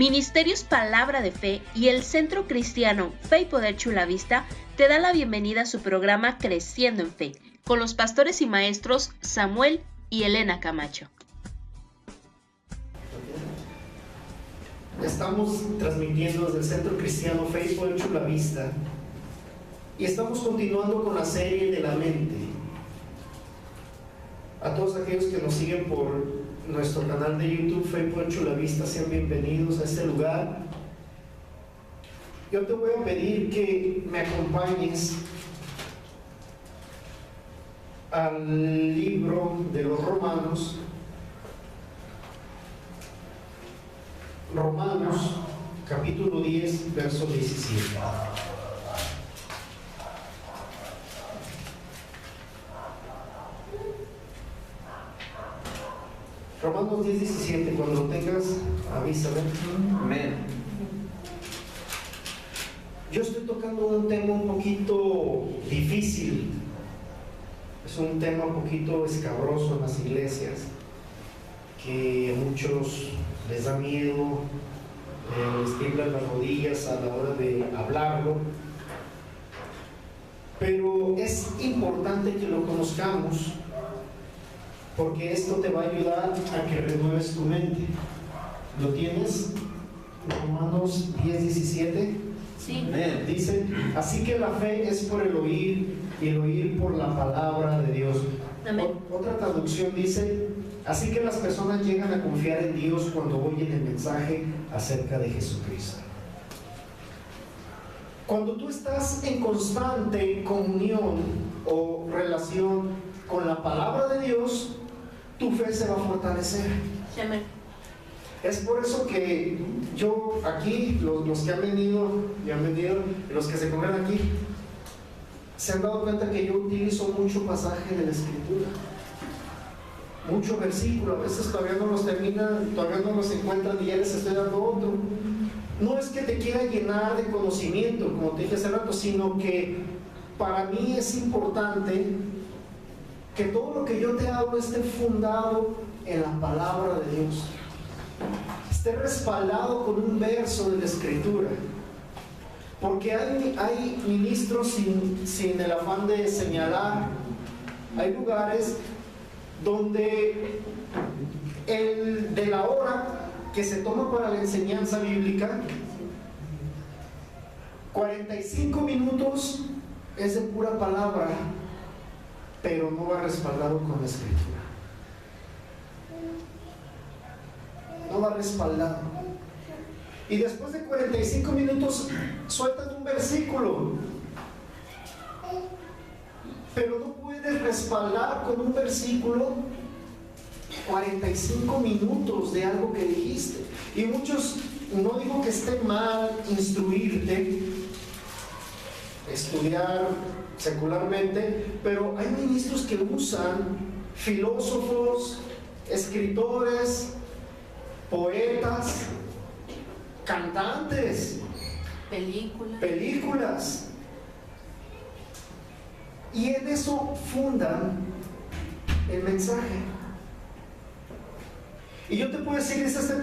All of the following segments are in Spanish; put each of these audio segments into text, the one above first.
Ministerios Palabra de Fe y el Centro Cristiano Fe y Poder Chula Vista te da la bienvenida a su programa Creciendo en Fe, con los pastores y maestros Samuel y Elena Camacho. Estamos transmitiendo desde el Centro Cristiano Fe y Poder Chula Vista y estamos continuando con la serie de la mente. A todos aquellos que nos siguen por nuestro canal de YouTube Fe y Poder Chula Vista, sean bienvenidos a este lugar. Yo te voy a pedir que me acompañes al libro de los Romanos. Romanos, capítulo 10, verso 17. Romanos 10, 17, cuando lo tengas, avísame. Amén. Yo estoy tocando un tema un poquito difícil. Es un tema un poquito escabroso en las iglesias, que a muchos les da miedo, les tiemblan las rodillas a la hora de hablarlo, pero es importante que lo conozcamos, porque esto te va a ayudar a que renueves tu mente. ¿Lo tienes? Romanos 10, 17. Sí. Dice: así que la fe es por el oír, y el oír por la palabra de Dios. Amén. Otra traducción dice: así que las personas llegan a confiar en Dios cuando oyen el mensaje acerca de Jesucristo. Cuando tú estás en constante comunión o relación con la palabra de Dios, tu fe se va a fortalecer. Amén. Es por eso que yo aquí, los que han venido y han venido, los que se congregan aquí, se han dado cuenta que yo utilizo mucho pasaje de la Escritura, mucho versículo. A veces todavía no los terminan, todavía no los encuentran y ya les estoy dando otro. No es que te quiera llenar de conocimiento, como te dije hace rato, sino que para mí es importante que todo lo que yo te hablo esté fundado en la palabra de Dios, esté respaldado con un verso de la Escritura. Porque hay ministros sin el afán de señalar, hay lugares donde el de la hora que se toma para la enseñanza bíblica, 45 minutos es de pura palabra, pero no va respaldado con la Escritura. No va respaldado. Y después de 45 minutos sueltan un versículo, pero no puedes respaldar con un versículo 45 minutos de algo que dijiste. Y muchos, no digo que esté mal instruirte, estudiar secularmente, pero hay ministros que usan filósofos, escritores, poetas, cantantes, películas, y en eso fundan el mensaje. Y yo te puedo decir, es este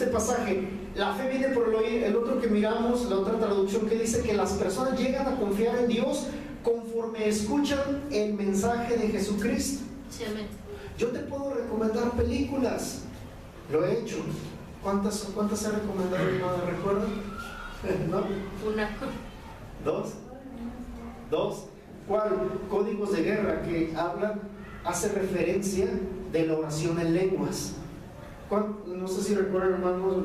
pasaje, la fe viene por el oír. El otro que miramos, la otra traducción que dice que las personas llegan a confiar en Dios conforme escuchan el mensaje de Jesucristo. Sí, amén. Yo te puedo recomendar películas, lo he hecho. ¿Cuántas he recomendado? ¿No recuerdan? ¿No? Una. ¿Dos? ¿Cuál? Códigos de Guerra, que hace referencia de la oración en lenguas. No sé si recuerdan, hermanos,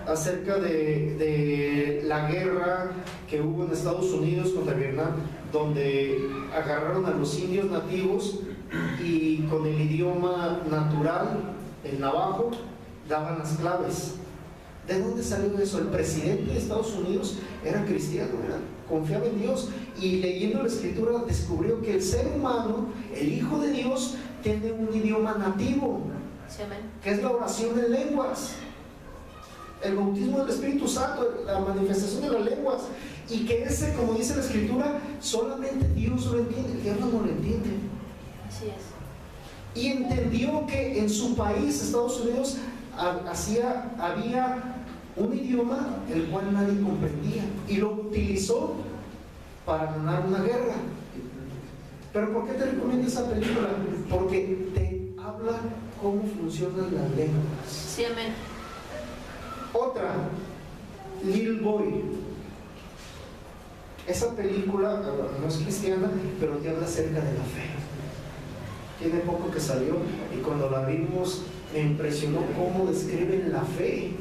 acerca de la guerra que hubo en Estados Unidos contra Vietnam, donde agarraron a los indios nativos y con el idioma natural, el navajo, daban las claves. ¿De dónde salió eso? El presidente de Estados Unidos era cristiano, confiaba en Dios, y leyendo la Escritura descubrió que el ser humano, el Hijo de Dios, tiene un idioma nativo, que es la oración en lenguas, el bautismo del Espíritu Santo, la manifestación de las lenguas, y que ese, como dice la Escritura, solamente Dios lo entiende, el diablo no lo entiende. Así es. Y entendió que en su país, Estados Unidos, había un idioma el cual nadie comprendía, y lo utilizó para ganar una guerra. ¿Pero por qué te recomiendo esa película? Porque te habla cómo funcionan las lenguas. Sí, amén. Otra, Little Boy. Esa película no es cristiana, pero te habla acerca de la fe. Tiene poco que salió y cuando la vimos me impresionó cómo describen la fe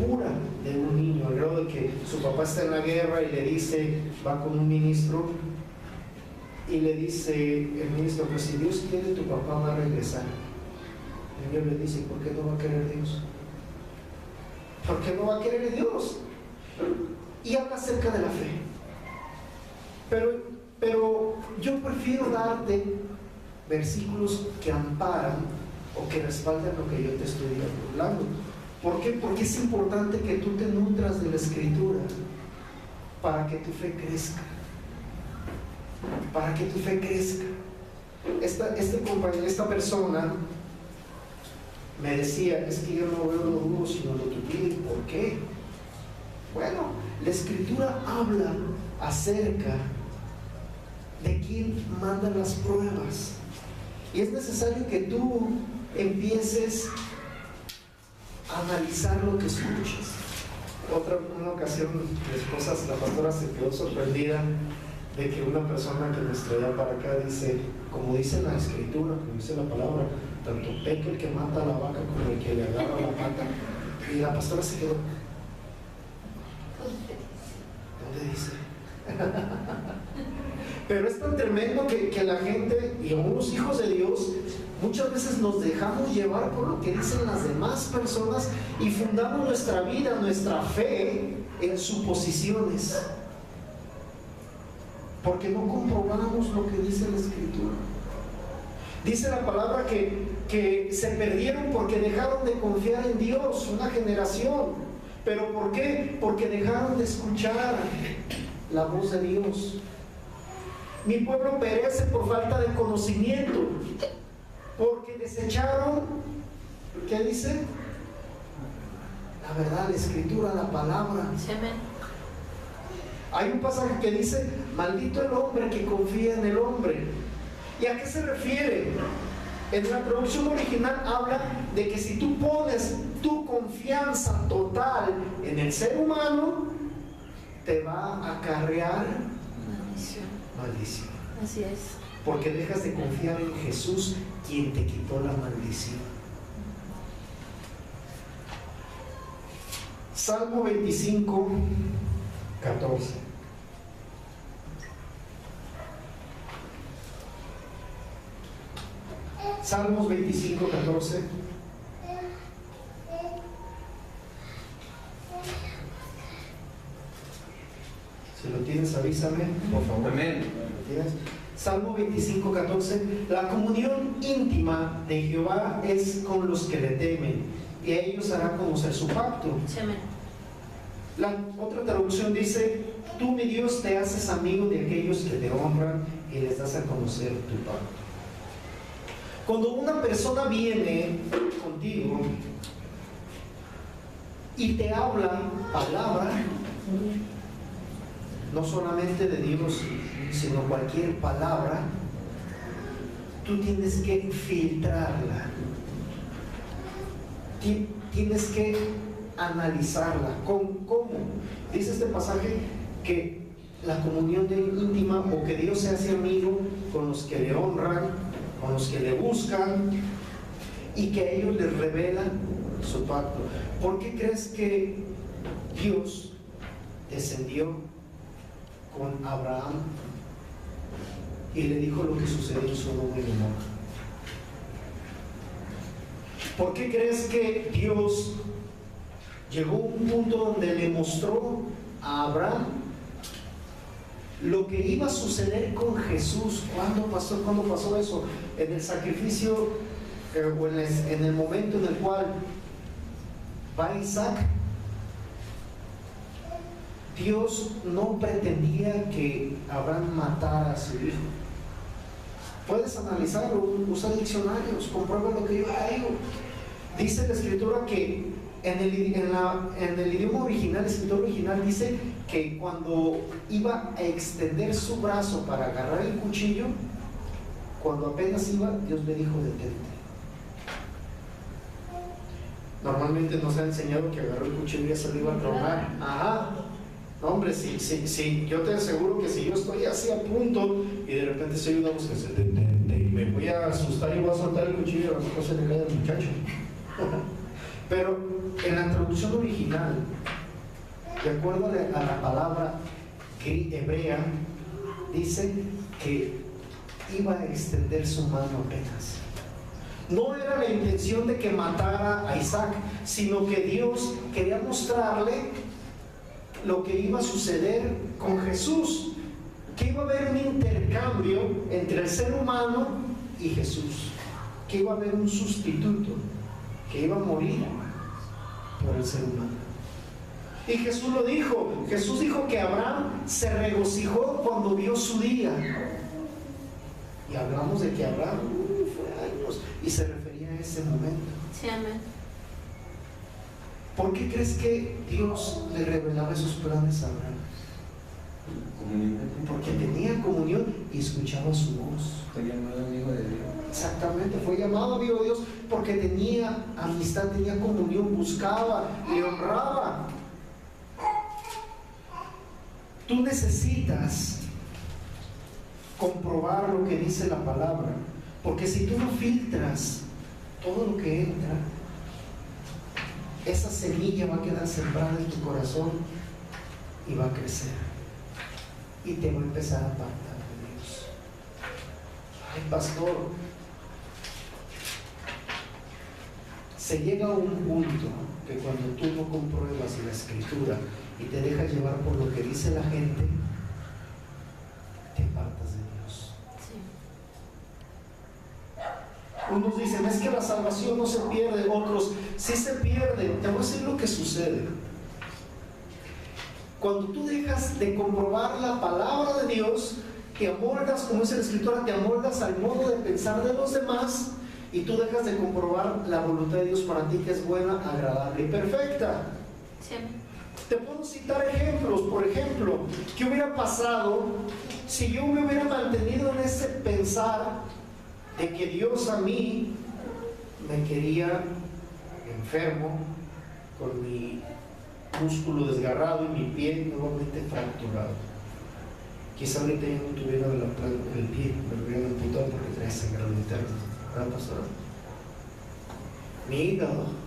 pura de un niño, al grado de que su papá está en la guerra y le dice, va con un ministro y le dice el ministro, pues si Dios quiere tu papá va a regresar. El niño le dice, ¿por qué no va a querer Dios? ¿Por qué no va a querer Dios? Y habla acerca de la fe. Pero yo prefiero darte versículos que amparan o que respaldan lo que yo te estoy hablando. ¿Por qué? Porque es importante que tú te nutras de la Escritura para que tu fe crezca. Para que tu fe crezca. Esta persona me decía, es que yo no veo lo duro sino lo tupido. ¿Por qué? Bueno, la Escritura habla acerca de quién manda las pruebas. Y es necesario que tú empieces a analizar lo que escuchas. Una ocasión, mi esposa, la pastora, se quedó sorprendida de que una persona que nos traía para acá dice, como dice la Escritura, como dice la palabra, tanto peca el que mata a la vaca como el que le agarra la pata. Y la pastora se quedó, ¿dónde dice? Pero es tan tremendo que la gente y aún los hijos de Dios muchas veces nos dejamos llevar por lo que dicen las demás personas y fundamos nuestra vida, nuestra fe en suposiciones, porque no comprobamos lo que dice la Escritura. Dice la palabra que se perdieron porque dejaron de confiar en Dios, una generación. ¿Pero por qué? Porque dejaron de escuchar la voz de Dios. Mi pueblo perece por falta de conocimiento, porque desecharon, ¿qué dice? La verdad, la Escritura, la palabra. Hay un pasaje que dice, maldito el hombre que confía en el hombre. ¿Y a qué se refiere? En la traducción original habla de que si tú pones tu confianza total en el ser humano, te va a acarrear maldición. Así es. Porque dejas de confiar en Jesús, quien te quitó la maldición. Salmo 25, 14. Salmos 25, 14. Si lo tienes, avísame, por favor. Amén. Salmo 25, 14. La comunión íntima de Jehová es con los que le temen, y a ellos hará conocer su pacto. Amén. La otra traducción dice, tú, mi Dios, te haces amigo de aquellos que te honran y les das a conocer tu pacto. Cuando una persona viene contigo y te habla palabra, no solamente de Dios, sino cualquier palabra, tú tienes que filtrarla, tienes que analizarla. ¿Cómo? Dice este pasaje que la comunión íntima, o que Dios se hace amigo con los que le honran, con los que le buscan, y que a ellos les revelan su pacto. ¿Por qué crees que Dios descendió con Abraham y le dijo lo que sucedió en Sodoma y Gomorra? ¿Por qué crees que Dios llegó a un punto donde le mostró a Abraham lo que iba a suceder con Jesús? ¿Cuándo pasó eso? En el sacrificio, o en el momento en el cual va Isaac. Dios no pretendía que Abraham matara a su hijo. Puedes analizarlo, usa diccionarios, comprueba lo que yo digo. Dice la Escritura que en el idioma original, el escritor original dice que cuando iba a extender su brazo para agarrar el cuchillo, cuando apenas iba, Dios le dijo: detente. Normalmente nos ha enseñado que agarró el cuchillo y ya se lo iba a tronar. Ajá. No, hombre, sí, yo te aseguro que si yo estoy así a punto y de repente se oye una voz que se detente y me voy a asustar y voy a soltar el cuchillo, a lo mejor se le cae al muchacho. Pero en la traducción original, de acuerdo a la palabra hebrea, dice que iba a extender su mano apenas. No era la intención de que matara a Isaac, sino que Dios quería mostrarle lo que iba a suceder con Jesús, que iba a haber un intercambio entre el ser humano y Jesús, que iba a haber un sustituto, que iba a morir por el ser humano. Y Jesús lo dijo. Jesús dijo que Abraham se regocijó cuando vio su día. Y hablamos de que Abraham fue años, y se refería a ese momento. Sí, amén. ¿Por qué crees que Dios le revelaba esos planes a Abraham? Porque tenía comunión y escuchaba su voz. Fue llamado amigo de Dios. Exactamente, fue llamado amigo de Dios porque tenía amistad, tenía comunión, buscaba, le honraba. Tú necesitas comprobar lo que dice la palabra, porque si tú no filtras todo lo que entra, esa semilla va a quedar sembrada en tu corazón y va a crecer y te va a empezar a apartar de Dios. Ay, pastor, se llega a un punto que cuando tú no compruebas la escritura y te dejas llevar por lo que dice la gente, te apartas de Dios. Sí. Unos dicen: es que la salvación no se pierde. Otros: sí se pierde. Te voy a decir lo que sucede. Cuando tú dejas de comprobar la palabra de Dios, te amoldas, como dice la escritura, te amoldas al modo de pensar de los demás, y tú dejas de comprobar la voluntad de Dios para ti, que es buena, agradable y perfecta. Sí. Te puedo citar ejemplos. Por ejemplo, ¿qué hubiera pasado si yo me hubiera mantenido en ese pensar de que Dios a mí me quería enfermo, con mi músculo desgarrado y mi pie nuevamente fracturado? Quizá ahorita ya no tuviera el pie, me lo hubieran amputado porque traía sangrado interno. ¿Verdad, pastor? Mi hígado.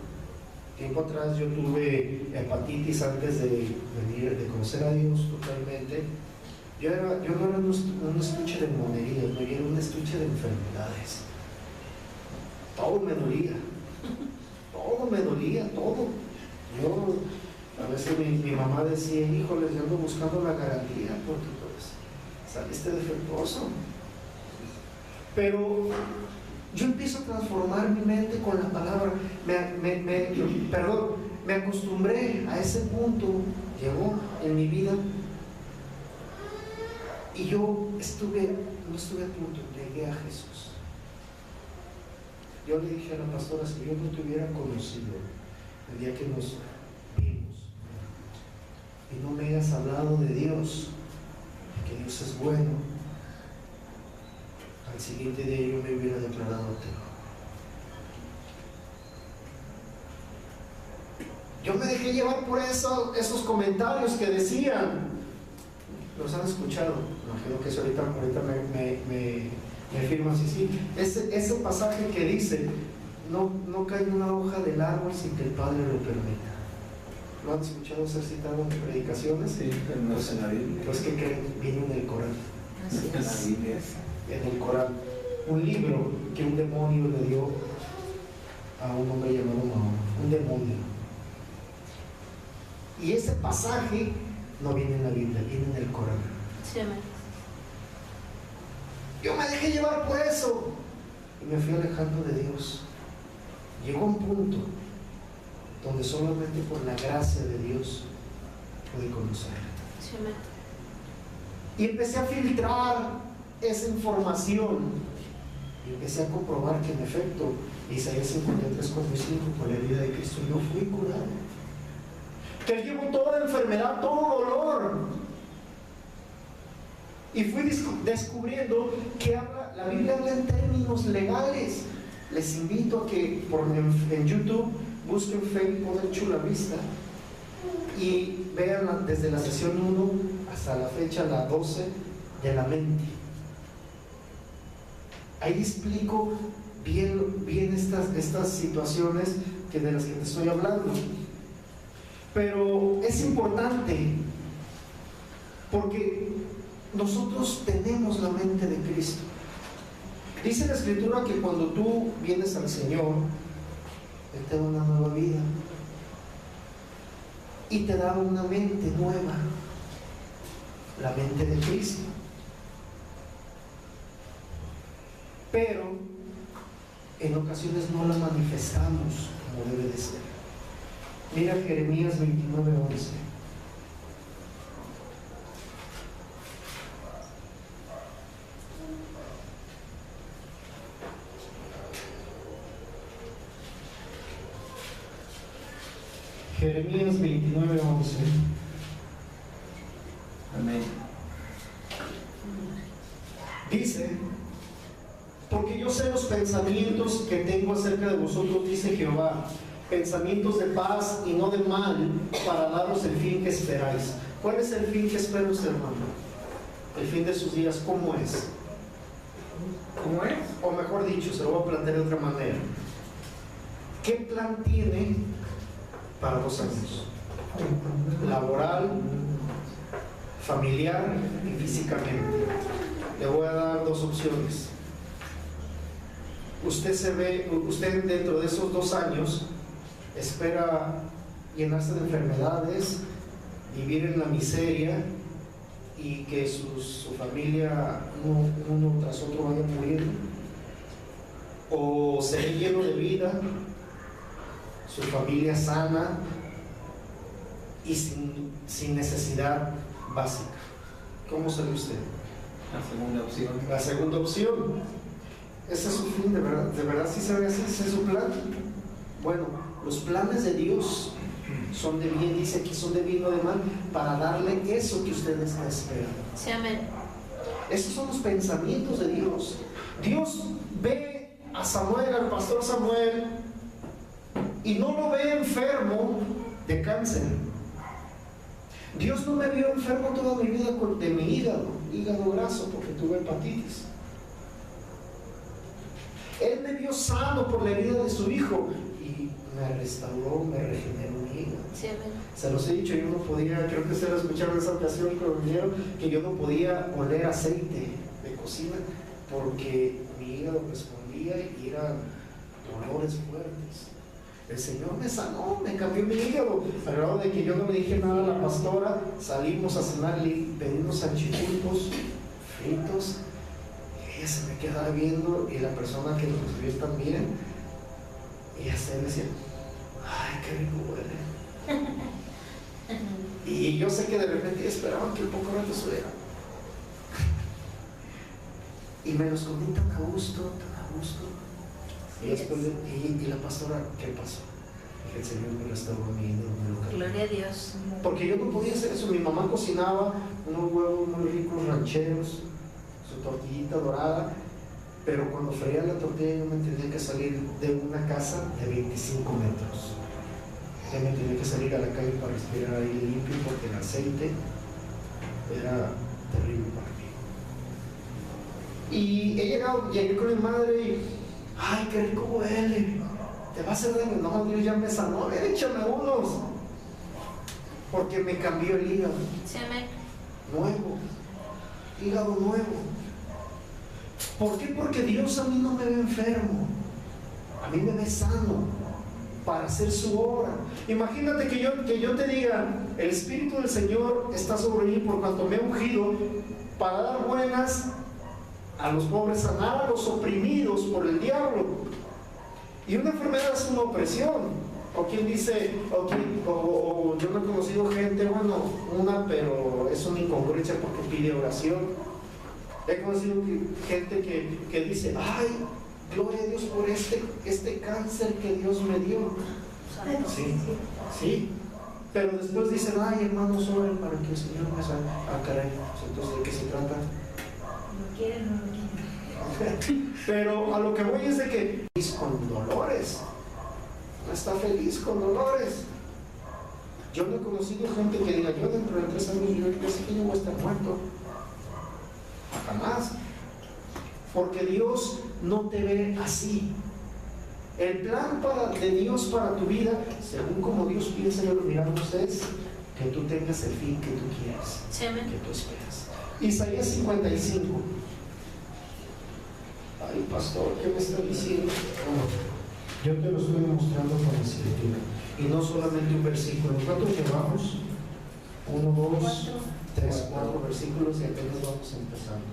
Tiempo atrás yo tuve hepatitis antes de venir, de conocer a Dios totalmente. Yo no era un estuche de monerías, no era un estuche de enfermedades. Todo me dolía. Todo. Yo, a veces mi mamá decía: híjole, yo ando buscando la garantía porque pues saliste defectuoso. Pero yo empiezo a transformar mi mente con la palabra. Me acostumbré a ese punto, llegó en mi vida, y yo no estuve a punto, llegué a Jesús. Yo le dije a la pastora: si yo no te hubiera conocido el día que nos vimos y no me hayas hablado de Dios, que Dios es bueno, al siguiente día yo me hubiera declarado ateo. Yo me dejé llevar por esos comentarios que decían. ¿Los han escuchado? Imagino que eso ahorita me firman. Sí. Ese pasaje que dice: no cae una hoja del árbol sin que el Padre lo permita. ¿Lo han escuchado ser citado en predicaciones? Sí, pero no es en la Biblia. Los que creen, viene en el Corán. Así En la es. Biblia. En el Corán, un libro que un demonio le dio a un hombre llamado Mahoma, un demonio. Y ese pasaje no viene en la Biblia, viene en el Corán. Sí, amén. Yo me dejé llevar por eso y me fui alejando de Dios. Llegó un punto donde solamente por la gracia de Dios pude conocerle. Sí, amén. Y empecé a filtrar esa información Y empecé a comprobar que en efecto, Isaías 53:45, por la herida de Cristo yo fui curado. Que Él llevó toda enfermedad, todo dolor. Y fui descubriendo que la Biblia habla en términos legales. Les invito a que en YouTube busquen Fe y Poder Chula Vista y vean desde la sesión 1 hasta la fecha, la 12 de la mente. Ahí explico bien estas situaciones de las que te estoy hablando. Pero es importante porque nosotros tenemos la mente de Cristo. Dice la Escritura que cuando tú vienes al Señor, Él te da una nueva vida y te da una mente nueva, la mente de Cristo. Pero en ocasiones no la manifestamos como debe de ser. Mira Jeremías 29:11. Jeremías 29:11. Amén. Dice: porque yo sé los pensamientos que tengo acerca de vosotros, dice Jehová, pensamientos de paz y no de mal, para daros el fin que esperáis. ¿Cuál es el fin que espera usted, hermano? El fin de sus días, ¿cómo es? ¿Cómo es? O mejor dicho, se lo voy a plantear de otra manera. ¿Qué plan tiene para 2 años? Laboral, familiar y físicamente. Le voy a dar 2 opciones. Usted dentro de esos 2 años espera llenarse de enfermedades, vivir en la miseria y que su familia uno tras otro vaya muriendo, o ser lleno de vida, su familia sana y sin necesidad básica. ¿Cómo se ve usted? La segunda opción. La segunda opción. Ese es su fin, de verdad sí se ve así, ese es su plan. Bueno, los planes de Dios son de bien, dice aquí, son de bien, no de mal, para darle eso que usted está esperando. Sí, amén. Esos son los pensamientos de Dios. Dios ve a Samuel, al pastor Samuel, y no lo ve enfermo de cáncer. Dios no me vio enfermo toda mi vida de mi hígado graso, porque tuve hepatitis. Él me vio sano por la herida de su hijo y me restauró, me regeneró mi hígado. Sí, amén. Se los he dicho, yo no podía, creo que ustedes lo escucharon en esa ocasión cuando vinieron, que yo no podía oler aceite de cocina porque mi hígado respondía y eran dolores fuertes. El Señor me sanó, me cambió mi hígado, al grado de que yo no le dije nada a la pastora. Salimos a cenar, pedimos salchipulpos fritos. Ella se me quedaba viendo y la persona que nos recibió también, ella se decía: ay, qué rico huele. Y yo sé que de repente esperaban que el poco rato subiera. Y me los comí tan a gusto. Y después y la pastora, ¿qué pasó? Dije: el Señor me restauró mi hígado. Gloria a Dios. Porque yo no podía hacer eso. Mi mamá cocinaba unos huevos muy ricos rancheros, su tortillita dorada, pero cuando freía la tortilla yo me tenía que salir de una casa de 25 metros. Yo me tenía que salir a la calle para respirar aire limpio porque el aceite era terrible para mí. Y llegué con mi madre y: ay, qué rico huele, te va a hacer daño. No, Dios ya me sanó, a ver, échame unos, porque me cambió el hígado. Sí, amén. Nuevo, hígado nuevo. ¿Por qué? Porque Dios a mí no me ve enfermo, a mí me ve sano para hacer su obra. Imagínate que yo te diga: el Espíritu del Señor está sobre mí por cuanto me ha ungido para dar buenas a los pobres, sanar a los oprimidos por el diablo. Y una enfermedad es una opresión. O quien dice, o yo no he conocido gente, bueno, pero es una incongruencia porque pide oración. He conocido gente que dice, ay, gloria a Dios por este cáncer que Dios me dio. Sí, sí. Pero después dicen, ay, hermanos, oren para que el Señor me salve. Ah, caray, entonces, ¿de qué se trata? No quieren, no lo quieren. Pero a lo que voy es de que feliz con dolores. No está feliz con dolores. Yo no he conocido gente que diga, yo dentro de 3 años yo sé que yo voy a estar muerto. Jamás. Porque Dios no te ve así. El plan de Dios para tu vida, según como Dios piensa, ya lo miramos, es que tú tengas el fin que tú quieres, que tú esperas. Isaías 55. Ay, pastor, ¿qué me está diciendo? Yo te lo estoy mostrando con la escritura. Y no solamente un versículo. ¿Cuántos llevamos? 1, 2, 3, 4 versículos y apenas vamos empezando.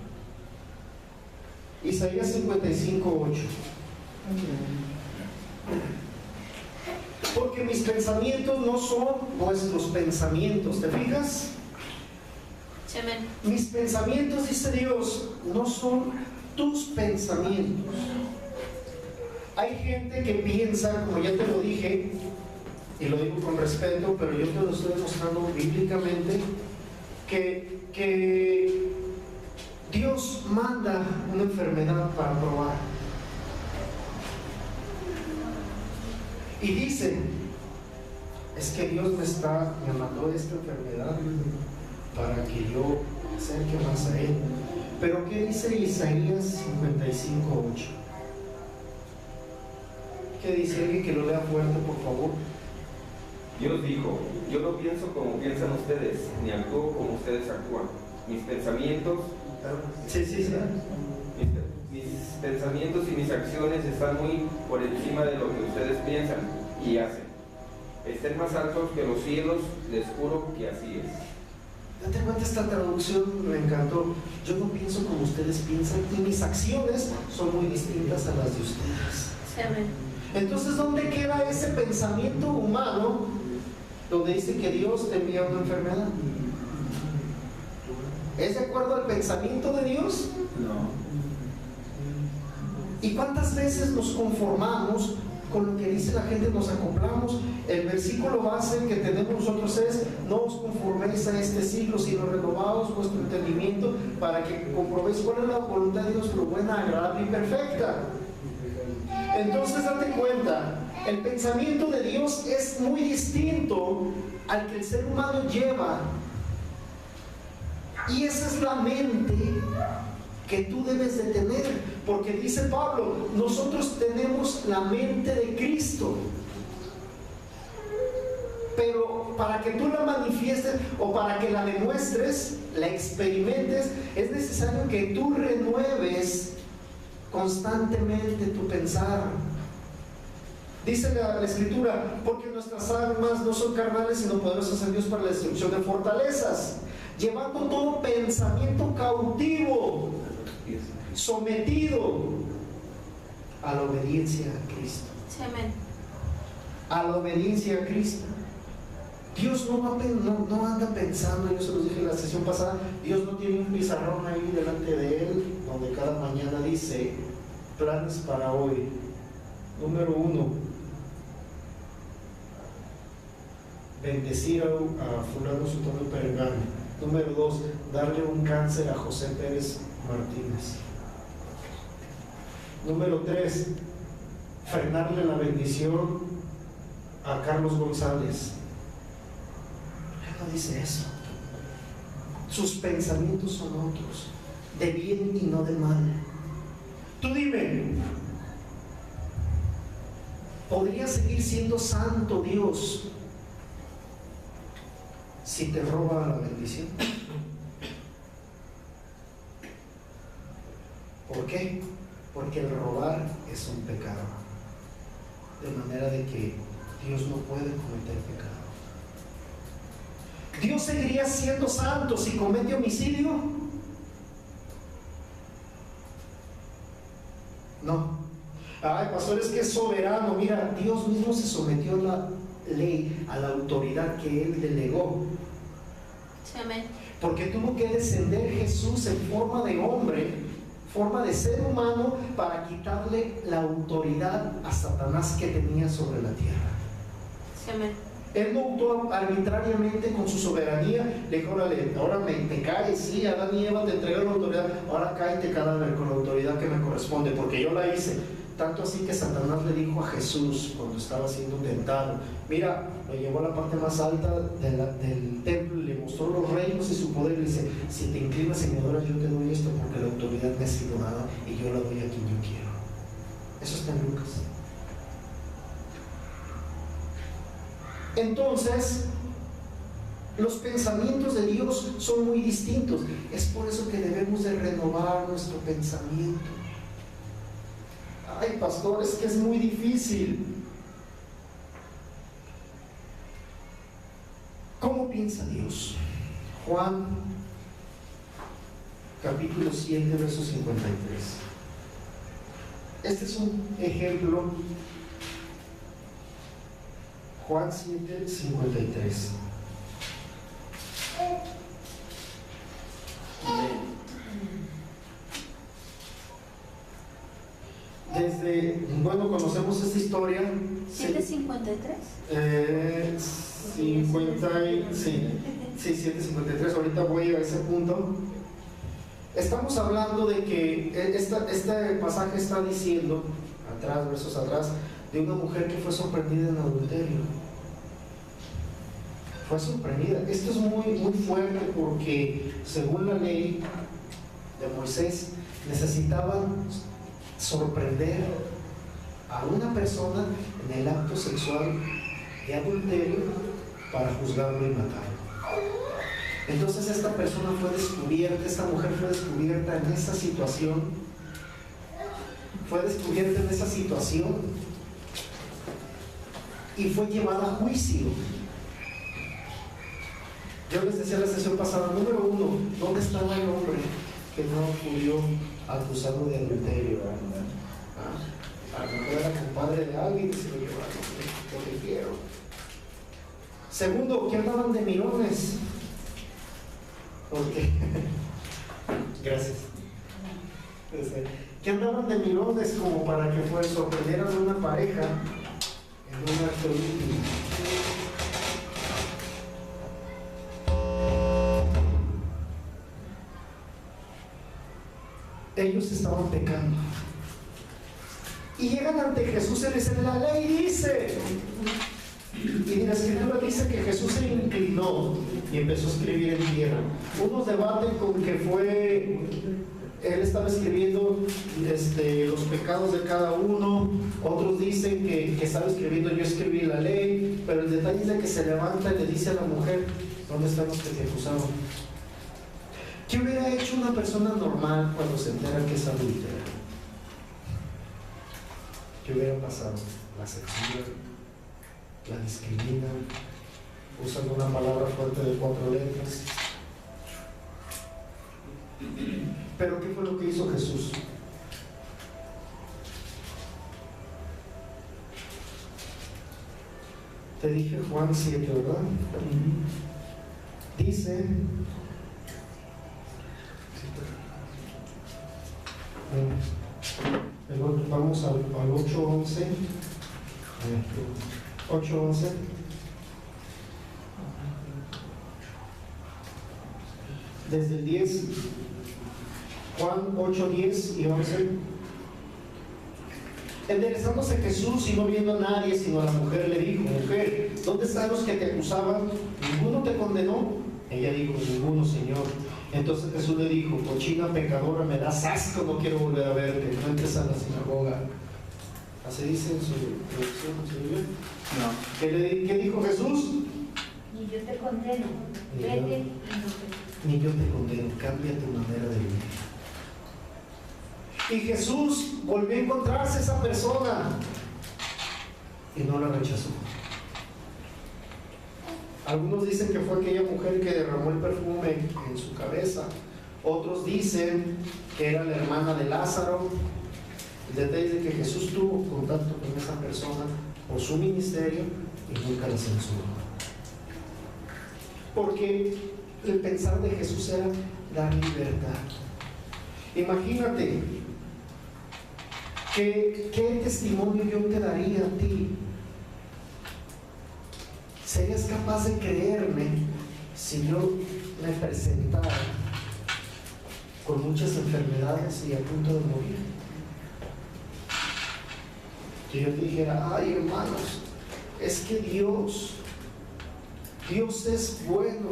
Isaías 55, 8. Porque mis pensamientos no son vuestros pensamientos. ¿Te fijas? Amén. Mis pensamientos, dice Dios, no son tus pensamientos. Hay gente que piensa, como ya te lo dije, y lo digo con respeto, pero yo te lo estoy mostrando bíblicamente, que Dios manda una enfermedad para probar. Y dicen, es que Dios me mandó esta enfermedad para que yo me acerque más a Él. Pero ¿qué dice Isaías 55:8? ¿Qué dice? Alguien que lo lea fuerte, por favor. Dios dijo, yo no pienso como piensan ustedes, ni actúo como ustedes actúan. Mis pensamientos, Sí. mis pensamientos y mis acciones están muy por encima de lo que ustedes piensan y hacen. Estén más altos que los cielos, les juro que así es. Date cuenta, esta traducción me encantó. Yo no pienso como ustedes piensan y mis acciones son muy distintas a las de ustedes. Amén. Entonces, ¿dónde queda ese pensamiento humano donde dice que Dios te envía una enfermedad? ¿Es de acuerdo al pensamiento de Dios? No. ¿Y cuántas veces nos conformamos con lo que dice la gente, nos acoplamos? El versículo base que tenemos nosotros es: no os conforméis a este siglo, sino renovaos vuestro entendimiento para que comprobéis cuál es la voluntad de Dios, lo buena, agradable y perfecta. Entonces date cuenta, el pensamiento de Dios es muy distinto al que el ser humano lleva. Y esa es la mente que tú debes de tener, porque dice Pablo, nosotros tenemos la mente de Cristo. Pero para que tú la manifiestes o para que la demuestres, la experimentes, es necesario que tú renueves constantemente tu pensar. Dice la Escritura, porque nuestras almas no son carnales sino poderosas en Dios para la destrucción de fortalezas, llevando todo pensamiento cautivo, sometido a la obediencia a Cristo. Amén. A la obediencia a Cristo. Dios no anda pensando, yo se los dije en la sesión pasada, Dios no tiene un pizarrón ahí delante de Él, donde cada mañana dice, planes para hoy. Número 1, bendecir a fulano, sutano y perengano. Número 2, darle un cáncer a José Pérez Martínez. Número 3, frenarle la bendición a Carlos González. No dice eso. Sus pensamientos son otros, de bien y no de mal. Tú dime, ¿podría seguir siendo santo Dios si te roba la bendición? ¿Por qué? Porque el robar es un pecado, de manera de que Dios no puede cometer pecado. ¿Dios seguiría siendo santo si comete homicidio? No. Ay, pastor, es que es soberano. Mira, Dios mismo se sometió a la ley, a la autoridad que Él delegó. Amén. Porque tuvo que descender Jesús en forma de hombre, forma de ser humano, para quitarle la autoridad a Satanás que tenía sobre la tierra. Sí, amén. Él no actuó arbitrariamente con su soberanía. Le dijo, órale, ahora te caes, sí, Adán y Eva te entregaron la autoridad, ahora cáete cadáver con la autoridad que me corresponde, porque yo la hice. Tanto así que Satanás le dijo a Jesús cuando estaba siendo tentado, mira, lo llevó a la parte más alta del templo, le mostró los reinos y su poder, y le dice, si te inclinas y me adoras, yo te doy esto, porque la autoridad me ha sido dada y yo la doy a quien yo quiero. Eso está en Lucas. Entonces, los pensamientos de Dios son muy distintos. Es por eso que debemos de renovar nuestro pensamiento. Ay, pastor, es que es muy difícil. ¿Cómo piensa Dios? Juan, capítulo 7, verso 53. Este es un ejemplo. Juan 7, 53. Bueno, conocemos esta historia. ¿753? 753. Ahorita voy a ese punto. Estamos hablando de que este pasaje está diciendo, atrás, versos atrás, de una mujer que fue sorprendida en adulterio. Fue sorprendida. Esto es muy fuerte, porque según la ley de Moisés necesitaban sorprender a una persona en el acto sexual de adulterio para juzgarlo y matarlo. Entonces esta persona fue descubierta, esta mujer fue descubierta en esa situación, y fue llevada a juicio. Yo les decía la sesión pasada, número 1, ¿dónde estaba el hombre que no acudió a acusarlo de adulterio? A lo mejor era compadre de alguien que se lo llevaron, porque quiero. Segundo, que andaban de mirones. Porque gracias. Que andaban de mirones como para que sorprendieran a una pareja en un acto íntimo. Ellos estaban pecando y llegan ante Jesús y le dicen, la ley dice, y la escritura dice que Jesús se inclinó y empezó a escribir en tierra. Unos debaten con que él estaba escribiendo los pecados de cada uno, otros dicen que estaba escribiendo, yo escribí la ley, pero el detalle es de que se levanta y le dice a la mujer, ¿dónde están los que te acusaban? ¿Qué hubiera hecho una persona normal cuando se entera que es adúltera? ¿Qué hubiera pasado? La censuran, la discriminan, usan una palabra fuerte de 4 letras. Pero ¿qué fue lo que hizo Jesús? Te dije Juan 7, ¿verdad? Dice, vamos al 8:11. 8:11. Desde el 10, Juan 8:10 y 11. Enderezándose Jesús y no viendo a nadie sino a la mujer, le dijo, mujer, ¿dónde están los que te acusaban? ¿Ninguno te condenó? Ella dijo, ninguno, Señor. Entonces Jesús le dijo, cochina pecadora, me das asco, no quiero volver a verte, no entres a la sinagoga. Así dice en su traducción, ¿se lo ven? No. ¿Qué dijo Jesús? Ni yo te condeno, vete y no peques. Ni yo te condeno, cambia tu manera de vivir. Y Jesús volvió a encontrarse a esa persona y no la rechazó. Algunos dicen que fue aquella mujer que derramó el perfume en su cabeza. Otros dicen que era la hermana de Lázaro. El detalle es de que Jesús tuvo contacto con esa persona por su ministerio y nunca la censuró. Porque el pensar de Jesús era dar libertad. Imagínate, ¿qué testimonio yo te daría a ti? ¿Serías capaz de creerme si yo me presentara con muchas enfermedades y a punto de morir? Que yo te dijera, ay hermanos, es que Dios es bueno.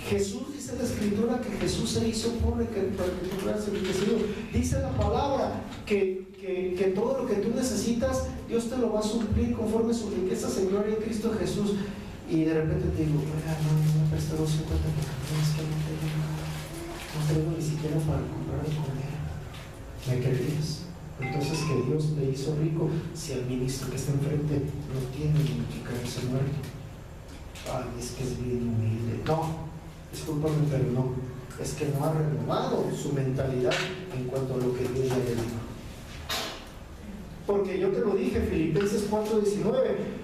Jesús, dice la Escritura, que Jesús se hizo pobre para que tú fueras enriquecido. Dice la palabra que todo lo que tú necesitas, Dios te lo va a suplir conforme sus riquezas en gloria en Cristo Jesús. Y de repente te digo, oiga, no me prestaron 50 millones, que no tengo ni siquiera para comprar de comer. ¿Me creerías? Entonces, que Dios le hizo rico si el ministro que está enfrente no tiene ni que caerse muerto. Ay, es que es bien humilde. No, discúlpame, pero no. Es que no ha renovado su mentalidad en cuanto a lo que Dios le dijo. Porque yo te lo dije, Filipenses 4:19.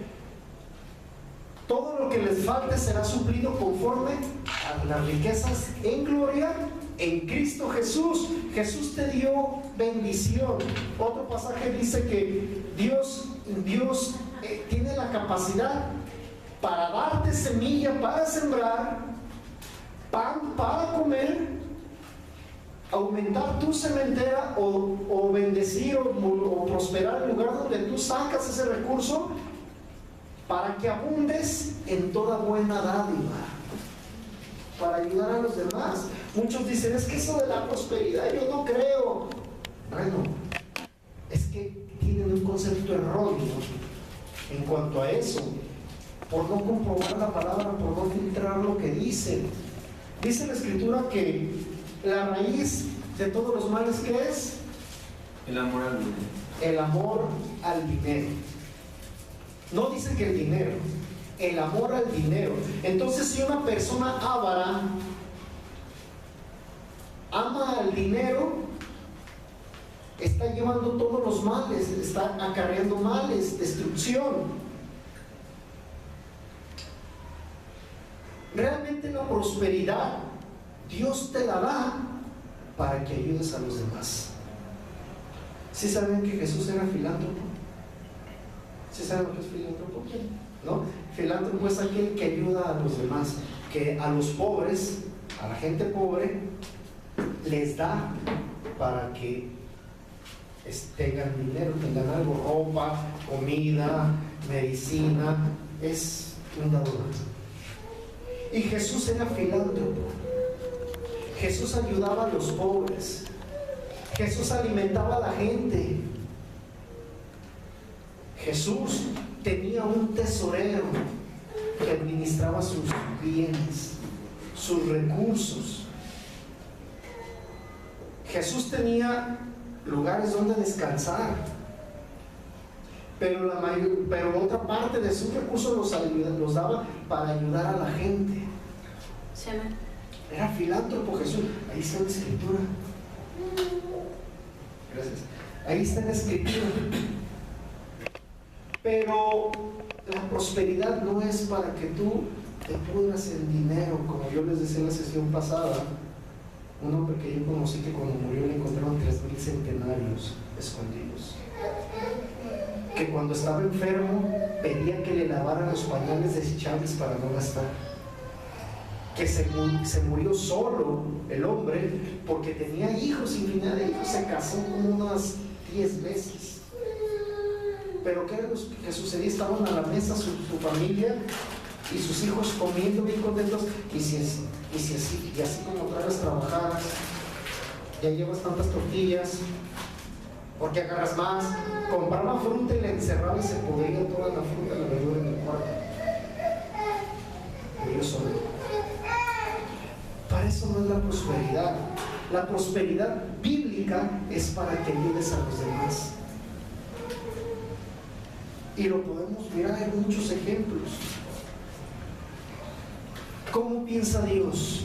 Todo lo que les falte será suplido conforme a las riquezas en gloria en Cristo Jesús. Jesús te dio bendición. Otro pasaje dice que Dios tiene la capacidad para darte semilla, para sembrar, pan para comer, aumentar tu sementera o bendecir o prosperar el lugar donde tú sacas ese recurso, para que abundes en toda buena dádiva, para ayudar a los demás. Muchos dicen, es que eso de la prosperidad yo no creo. Bueno, es que tienen un concepto erróneo en cuanto a eso, por no comprobar la palabra, por no filtrar lo que dicen. Dice la Escritura que la raíz de todos los males, ¿qué es? El amor al dinero. El amor al dinero. No dice que el dinero, el amor al dinero. Entonces, si una persona avara ama al dinero, está llevando todos los males, está acarreando males, destrucción. Realmente la prosperidad Dios te la da para que ayudes a los demás. ¿Sí saben que Jesús era filántropo? ¿Sí saben lo que es filántropo? ¿No? Filántropo es aquel que ayuda a los demás, que a los pobres, a la gente pobre, les da para que tengan dinero, tengan algo, ropa, comida, medicina. Es un dador. Y Jesús era filántropo. Jesús ayudaba a los pobres. Jesús alimentaba a la gente. Jesús tenía un tesorero que administraba sus bienes, sus recursos. Jesús tenía lugares donde descansar, pero otra parte de sus recursos los daba para ayudar a la gente. Sí. Era filántropo Jesús. Ahí está en la Escritura. Gracias. Ahí está en la Escritura. Pero la prosperidad no es para que tú te pudras en dinero, como yo les decía en la sesión pasada. Un hombre que yo conocí, que cuando murió le encontraron 3,000 centenarios escondidos. Que cuando estaba enfermo pedía que le lavaran los pañales desechables para no gastar. Que se murió solo el hombre porque tenía hijos, infinidad de hijos, se casó como unas 10 veces. Pero ¿qué era lo que sucedía? Estaban a la mesa su familia y sus hijos comiendo bien contentos. Y así como traes trabajadas, ya llevas tantas tortillas, porque agarras más. Compraba fruta y la encerraba y se podría toda la fruta y la verdura en el cuarto. Murió solo. Para eso no es la prosperidad. La prosperidad bíblica es para que ayudes a los demás. Y lo podemos mirar en muchos ejemplos. ¿Cómo piensa Dios?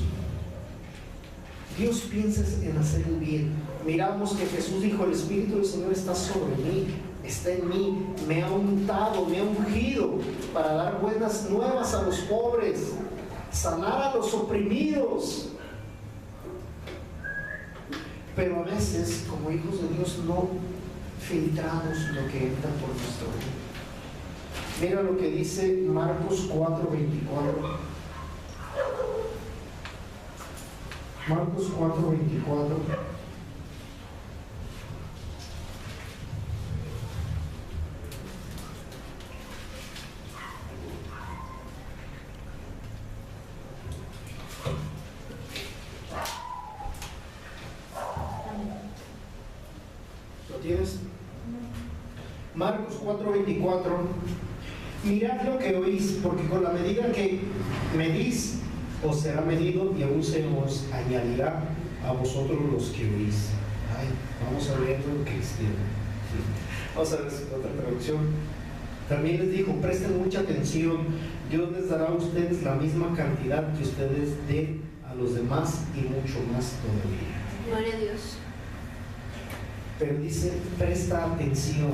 Dios piensa en hacer el bien. Miramos que Jesús dijo, el Espíritu del Señor está sobre mí, está en mí, me ha untado, me ha ungido para dar buenas nuevas a los pobres, sanar a los oprimidos. Pero a veces, como hijos de Dios, no filtramos lo que entra por nuestro oído. Mira lo que dice Marcos 4:24. Marcos 4:24. ¿Lo tienes? Marcos 4:24. Mirad lo que oís, porque con la medida que medís, os será medido y aún se os añadirá a vosotros los que oís. Ay, vamos a ver lo que escribe. Vamos a ver otra traducción. También les dijo, presten mucha atención, Dios les dará a ustedes la misma cantidad que ustedes den a los demás y mucho más todavía. Gloria a Dios. Pero dice, presta atención,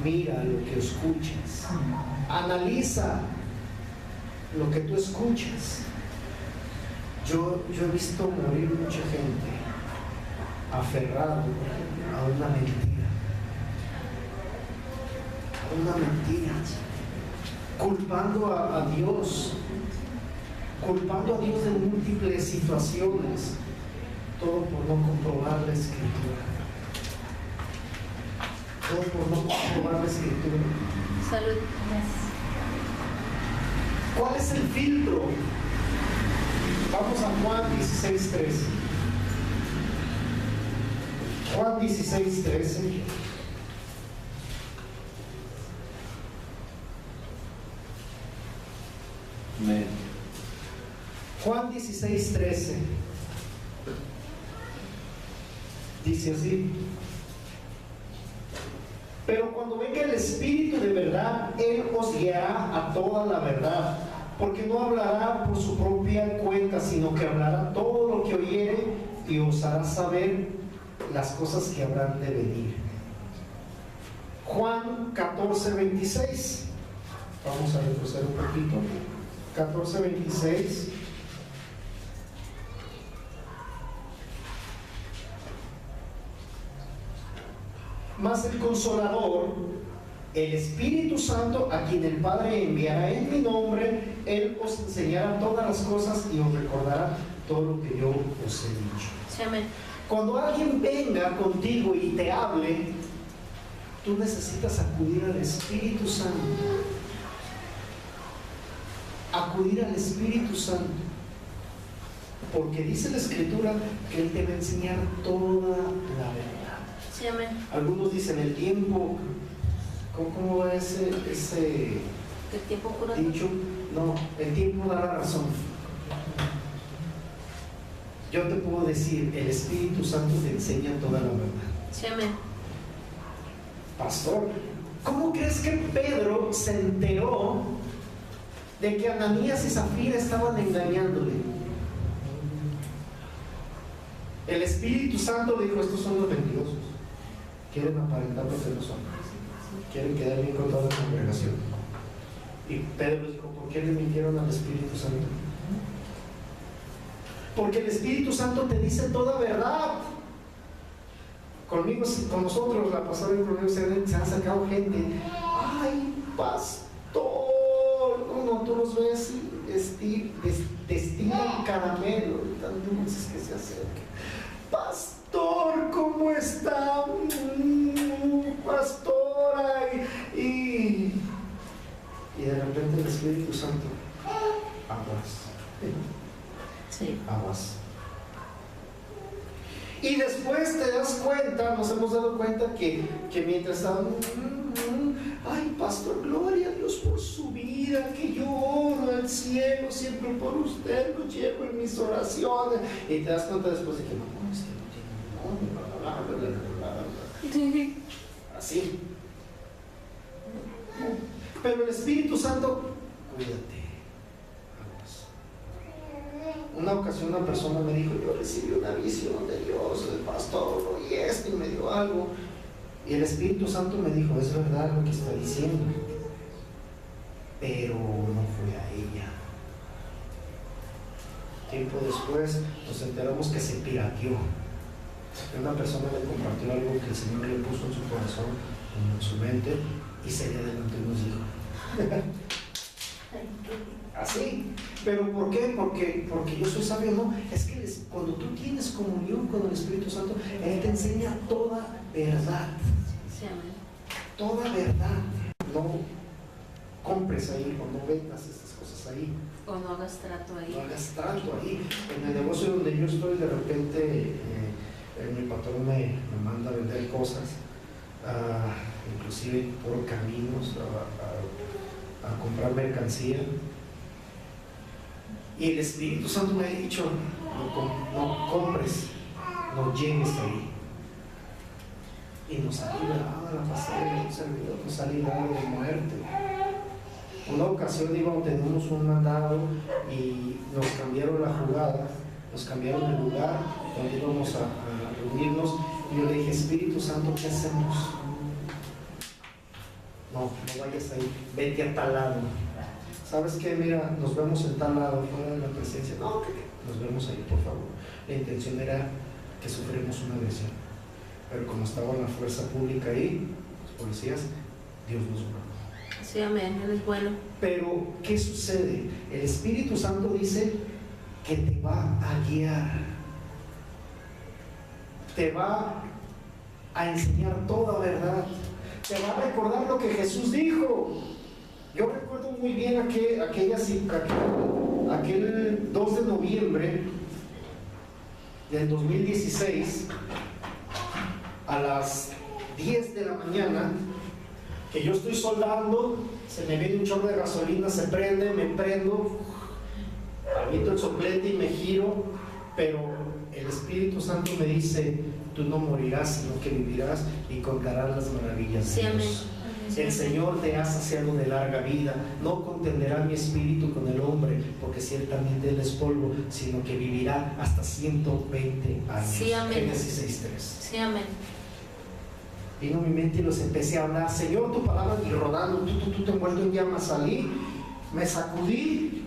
mira lo que escuchas, analiza lo que tú escuchas. Yo he visto morir mucha gente aferrado a una mentira, culpando a Dios, culpando a Dios de múltiples situaciones, todo por no comprobar la Escritura. Todo por no comprobar la Escritura. Salud. ¿Cuál es el filtro? Vamos a Juan 16:13. Juan 16:13. Amén. Juan 16:13. Dice así. Pero cuando venga el Espíritu de verdad, Él os guiará a toda la verdad, porque no hablará por su propia cuenta, sino que hablará todo lo que oyere y os hará saber las cosas que habrán de venir. Juan 14:26. Vamos a retroceder un poquito. 14:26. Mas el Consolador, el Espíritu Santo, a quien el Padre enviará en mi nombre, Él os enseñará todas las cosas y os recordará todo lo que yo os he dicho. Sí, amén. Cuando alguien venga contigo y te hable, tú necesitas acudir al Espíritu Santo. Acudir al Espíritu Santo. Porque dice la Escritura que Él te va a enseñar toda la verdad. Sí, amén. Algunos dicen el tiempo, ¿cómo va ese ¿El tiempo cura? dicho? No, el tiempo da la razón. Yo te puedo decir, el Espíritu Santo te enseña toda la verdad. Sí, amén. Pastor, ¿cómo crees que Pedro se enteró de que Ananías y Zafira estaban engañándole? El Espíritu Santo le dijo, estos son los mentirosos. Quieren aparentar lo que no son. Quieren quedar bien con toda la congregación. Y Pedro dijo, ¿por qué le mintieron al Espíritu Santo? Porque el Espíritu Santo te dice toda verdad. Conmigo, con nosotros, la pastora y conmigo se han sacado gente. Ay, pastor, no, tú los ves destilan caramelo, tan dulces que se acercan. Pastor, ¿cómo está? Pastora. Y de repente el Espíritu Santo, aguas. Sí. Aguas. Y después te das cuenta, nos hemos dado cuenta que mientras estaban, ay, pastor, gloria a Dios por su vida, que yo oro al cielo siempre por usted, lo llevo en mis oraciones. Y te das cuenta después de que no, es que no tiene nombre, así. Pero el Espíritu Santo, cuídate. Una ocasión una persona me dijo, yo recibí una visión de Dios, del pastor, y esto, y me dio algo. Y el Espíritu Santo me dijo, es verdad lo que está diciendo, pero no fue a ella. Tiempo después nos enteramos que se pirateó. Una persona le compartió algo que el Señor le puso en su corazón, en su mente, y se le adelantó y nos dijo. Así. ¿Pero por qué? Porque yo soy sabio. No, es que cuando tú tienes comunión con el Espíritu Santo, Él te enseña toda verdad. Sí, amén. Toda verdad. No compres ahí o no vendas estas cosas ahí. O no hagas trato ahí. No hagas trato ahí. En el negocio donde yo estoy, de repente mi patrón me manda a vender cosas, inclusive por caminos, a comprar mercancía. Y el Espíritu Santo me ha dicho, no compres, no llegues ahí. Y nos ha librado de la pasada de un servidor, nos ha librado de muerte. Una ocasión tenemos un mandado y nos cambiaron la jugada, nos cambiaron el lugar donde íbamos a reunirnos, y yo le dije, Espíritu Santo, ¿qué hacemos? No vayas ahí, vete a tal lado. ¿Sabes qué? Mira, nos vemos en tal lado, fuera de la presencia. No, nos vemos ahí, por favor. La intención era que sufrimos una agresión, pero como estaba la fuerza pública ahí, los policías, Dios nos guardó. Sí, amén, Él es bueno. Pero, ¿qué sucede? El Espíritu Santo dice que te va a guiar, te va a enseñar toda verdad, te va a recordar lo que Jesús dijo. Yo recuerdo muy bien aquel 2 de noviembre del 2016, a las 10 de la mañana, que yo estoy soldando, se me viene un chorro de gasolina, se prende, me prendo, aviento el soplete y me giro, pero el Espíritu Santo me dice, tú no morirás, sino que vivirás y contarás las maravillas de Dios. Amén. El Señor te ha saciado de larga vida, no contenderá mi espíritu con el hombre, porque ciertamente él es polvo, sino que vivirá hasta 120 años. Sí, amén. Génesis 6:3. Sí, amén. Vino mi mente y los empecé a hablar, Señor, tu palabra, y rodando, tú te envuelto en llamas, salí, me sacudí,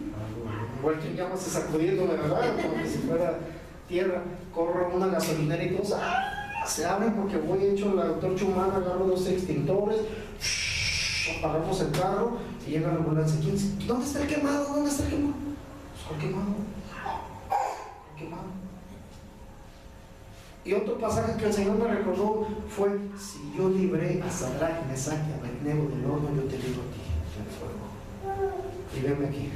envuelto en llamas y sacudiéndome, ¿verdad? Como que si fuera tierra, corro a una gasolinera y todos se abren porque voy hecho la antorcha humana, agarro 2 extintores, apagamos el carro y llega la ambulancia. ¿Dónde está el quemado? ¿Dónde está el quemado? Pues, ¿el quemado? ¿El quemado? Y otro pasaje que el Señor me recordó fue: si yo libré a Sadrach, Mesach y Abednego del horno, yo te libro a ti del fuego. Y venme aquí.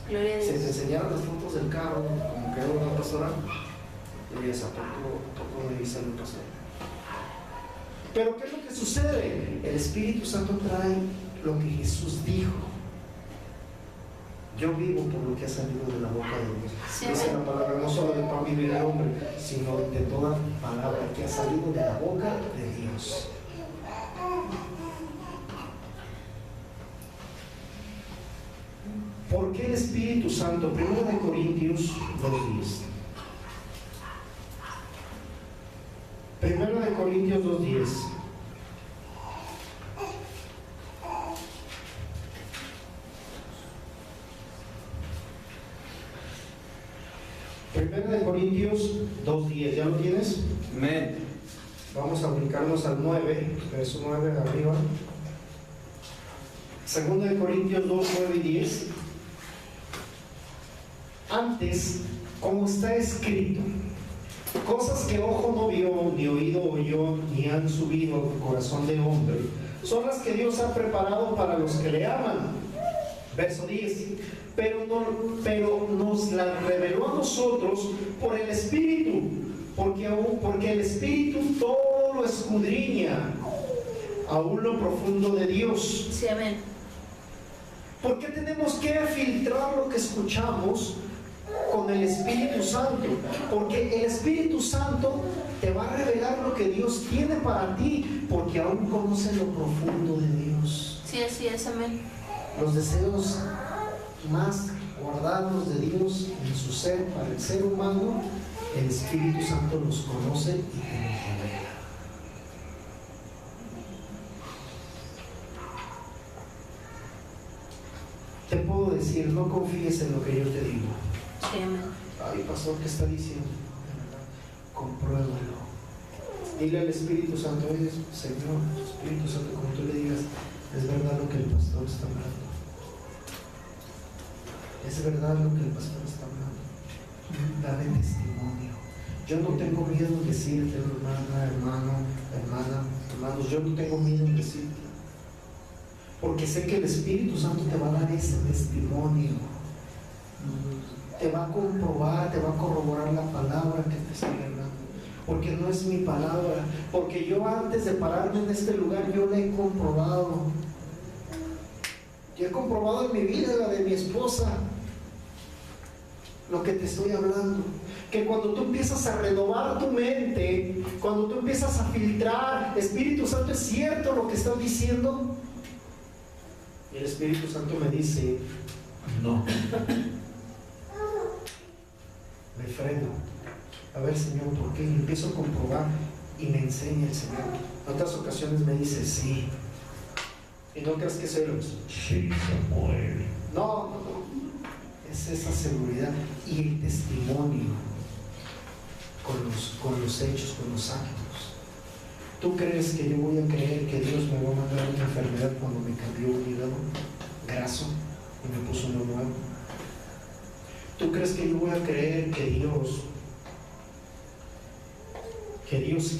Gloria a Dios. Si te enseñaron las fotos del carro, como quedó una pastora, dirías, ¿a poco me dice algo pastor? Pero ¿qué es lo que sucede? El Espíritu Santo trae lo que Jesús dijo. Yo vivo por lo que ha salido de la boca de Dios. Sí, Dice la palabra, no solo de pan vive el hombre, sino de toda palabra que ha salido de la boca de Dios. ¿Por qué el Espíritu Santo? 1 Corintios 2:10. 1 Corintios 2:10. Primera de Corintios 2:10, ¿ya lo tienes? Amén. Vamos a brincarnos al 9, verso 9 arriba. Segunda de Corintios 2, 9 y 10. Antes, como está escrito, cosas que ojo no vio, ni oído oyó, ni han subido al corazón de hombre, son las que Dios ha preparado para los que le aman. Verso 10. Pero nos la reveló a nosotros por el Espíritu, porque el Espíritu todo lo escudriña, aún lo profundo de Dios. Sí, amén. ¿Por qué tenemos que filtrar lo que escuchamos con el Espíritu Santo? Porque el Espíritu Santo te va a revelar lo que Dios tiene para ti, porque aún conoce lo profundo de Dios. Sí, así es, amén. Los deseos más guardados de Dios en su ser, para el ser humano, el Espíritu Santo los conoce y te los revela. Te puedo decir, no confíes en lo que yo te digo, Sí, amén. Ay, pastor, ¿qué está diciendo? Compruébalo. Dile al Espíritu Santo, oye, Señor, Espíritu Santo, como tú le digas, es verdad lo que el pastor está hablando. Es verdad lo que el pastor está hablando. Dame testimonio. Yo no tengo miedo en decirte, hermana, hermanos, yo no tengo miedo en decirte. Porque sé que el Espíritu Santo te va a dar ese testimonio. Te va a comprobar, te va a corroborar la palabra que te estoy hablando. Porque no es mi palabra. Porque yo antes de pararme en este lugar, yo la he comprobado. Yo he comprobado en mi vida, la de mi esposa, lo que te estoy hablando. Que cuando tú empiezas a renovar tu mente, cuando tú empiezas a filtrar, Espíritu Santo, ¿es cierto lo que están diciendo? Y el Espíritu Santo me dice, no. Me freno. A ver, Señor, ¿por qué? Y empiezo a comprobar y me enseña el Señor. En otras ocasiones me dice, sí. Y no creas que celos. Sí, Samuel. No. Es esa seguridad y el testimonio con los hechos, con los actos. ¿Tú crees que yo voy a creer que Dios me va a mandar una enfermedad cuando me cambió un hígado graso y me puso uno nuevo? ¿Tú crees que yo voy a creer que Dios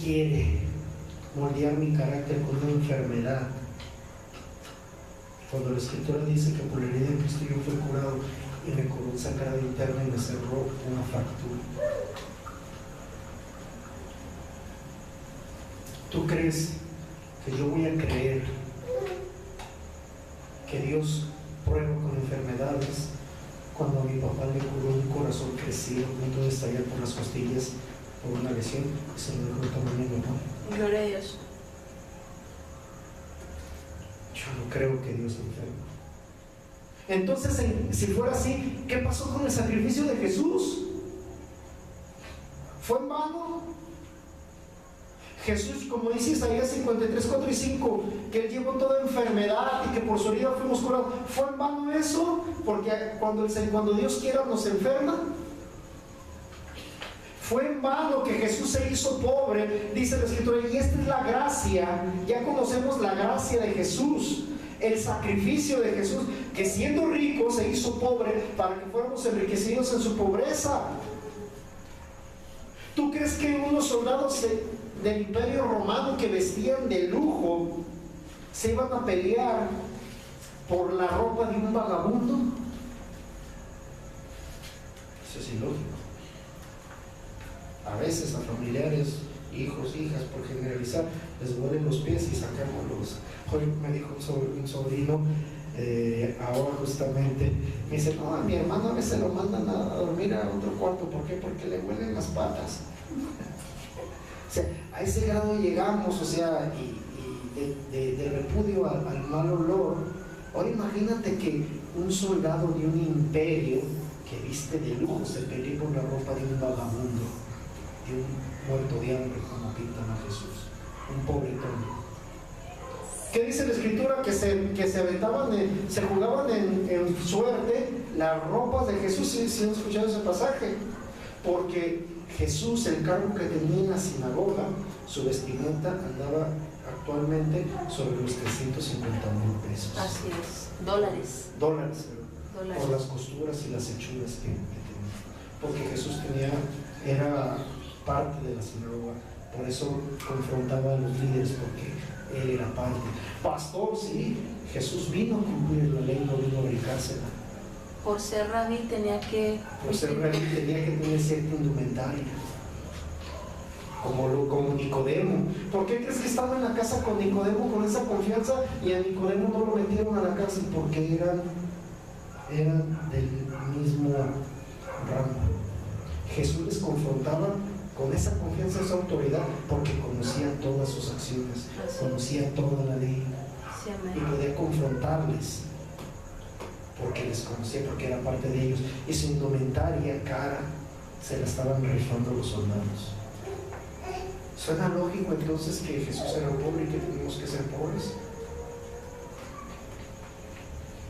quiere moldear mi carácter con una enfermedad? Cuando la Escritura dice que por la herida de Cristo yo fui curado y me curó esa cara interna y me cerró una fractura. ¿Tú crees que yo voy a creer que Dios prueba con enfermedades cuando a mi papá le curó un corazón crecido, a punto de estallar por las costillas por una lesión y se lo dejó el tamaño de mi papá? Gloria a Dios. Yo no creo que Dios enferme. Entonces, si fuera así, ¿qué pasó con el sacrificio de Jesús? ¿Fue en vano? Jesús, como dice Isaías 53, 4 y 5, que Él llevó toda enfermedad y que por su herida fuimos curados. ¿Fue en vano eso? Porque cuando Dios quiera nos enferma. Fue en vano que Jesús se hizo pobre, dice la Escritura, y esta es la gracia. Ya conocemos la gracia de Jesús, el sacrificio de Jesús, que siendo rico se hizo pobre para que fuéramos enriquecidos en su pobreza. ¿Tú crees que unos soldados del Imperio Romano que vestían de lujo se iban a pelear por la ropa de un vagabundo? Eso es ilógico. A veces a familiares, hijos, hijas, por generalizar, les huelen los pies y sacamos los... Hoy me dijo un sobrino, ahora justamente, me dice, no, a mi hermano a veces lo mandan a dormir a otro cuarto. ¿Por qué? Porque le huelen las patas. O sea, a ese grado llegamos, o sea, de repudio al mal olor. Ahora imagínate que un soldado de un imperio que viste de lujo se pelee por la ropa de un vagabundo, de un muerto de hambre, como pintan a Jesús, un pobretón. ¿Qué dice la Escritura? Que se aventaban, se jugaban en suerte las ropas de Jesús. ¿Sí han escuchado ese pasaje? Porque Jesús, el cargo que tenía en la sinagoga, su vestimenta andaba actualmente sobre los 350,000 pesos. Así es, dólares. Dólares, por las costuras y las hechuras que tenía. Porque Jesús era parte de la sinagoga. Por eso confrontaba a los líderes, porque él era parte. Pastor, sí, Jesús vino a cumplir la ley, no vino a brincársela. Por ser rabí tenía que tener cierta indumentaria, como Nicodemo. ¿Por qué crees que estaba en la casa con Nicodemo con esa confianza y a Nicodemo no lo metieron a la cárcel? Porque eran del mismo ramo. Jesús les confrontaba con esa confianza, esa autoridad, porque conocía todas sus acciones, conocía toda la ley, y podía confrontarles porque les conocía, porque era parte de ellos, y su indumentaria cara se la estaban rifando los soldados. ¿Suena lógico entonces que Jesús era pobre y que tenemos que ser pobres?